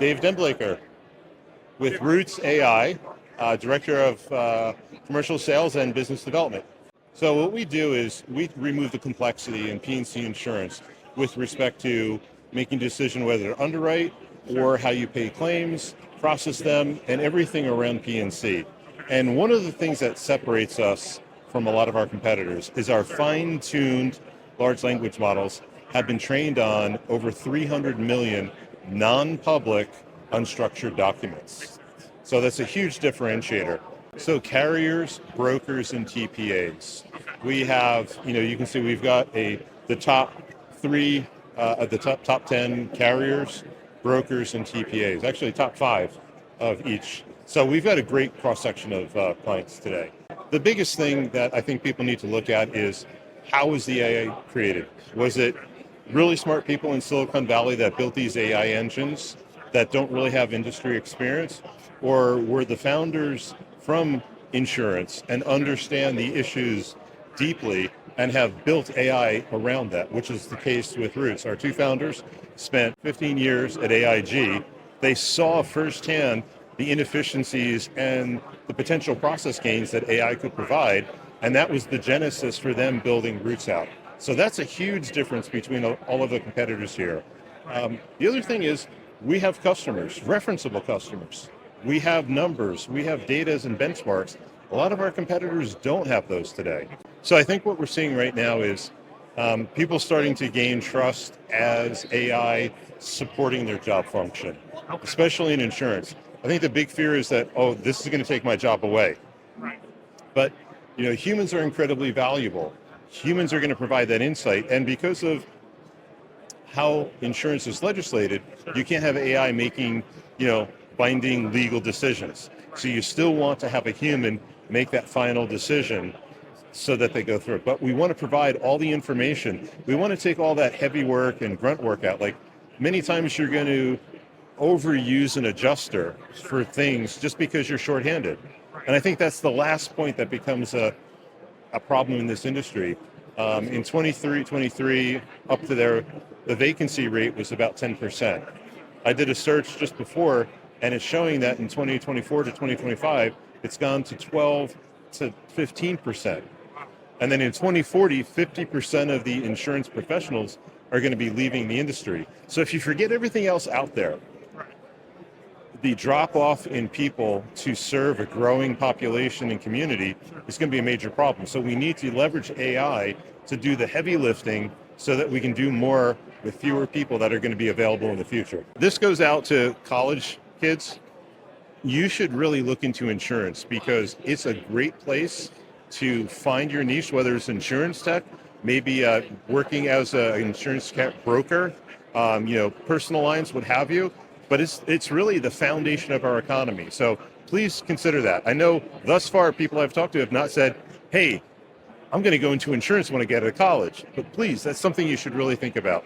Dave Den Bleyker with Roots AI, Director of Commercial Sales and Business Development. So what we do is we remove the complexity in P&C insurance with respect to making a decision whether to underwrite or how you pay claims, process them, and everything around P&C. And one of the things that separates us from a lot of our competitors is our fine-tuned large language models have been trained on over 300 million non-public unstructured documents. So that's a huge differentiator. So carriers, brokers, and TPAs. We have, you can see we've got the top three, the top 10 carriers, brokers, and TPAs. Actually, top 5 of each. So we've got a great cross-section of clients today. The biggest thing that I think people need to look at is how was the AI created? Was it really smart people in Silicon Valley that built these AI engines that don't really have industry experience? Or were the founders from insurance and understand the issues deeply and have built AI around that, which is the case with Roots. Our 2 founders spent 15 years at AIG. They saw firsthand the inefficiencies and the potential process gains that AI could provide, and that was the genesis for them building Roots out. So that's a huge difference between all of the competitors here. The other thing is we have customers, referenceable customers. We have numbers, we have data and benchmarks. A lot of our competitors don't have those today. So I think what we're seeing right now is people starting to gain trust as AI supporting their job function, especially in insurance. I think the big fear is that, this is going to take my job away. But humans are incredibly valuable. Humans are going to provide that insight, and because of how insurance is legislated, you can't have AI making, binding legal decisions. So you still want to have a human make that final decision so that they go through it. But we want to provide all the information. We want to take all that heavy work and grunt work out. Like many times you're going to overuse an adjuster for things just because you're shorthanded. And I think that's the last point that becomes a problem in this industry. In 23, up to there, the vacancy rate was about 10%. I did a search just before, and it's showing that in 2024 to 2025, it's gone to 12 to 15%. And then in 2040, 50% of the insurance professionals are going to be leaving the industry. So if you forget everything else out there, the drop-off in people to serve a growing population and community is going to be a major problem. So we need to leverage AI to do the heavy lifting so that we can do more with fewer people that are going to be available in the future. This goes out to college kids. You should really look into insurance because it's a great place to find your niche, whether it's insurance tech, maybe working as an insurance broker, personal lines, what have you. But it's really the foundation of our economy. So please consider that. I know thus far people I've talked to have not said, hey, I'm going to go into insurance when I get out of college. But please, that's something you should really think about.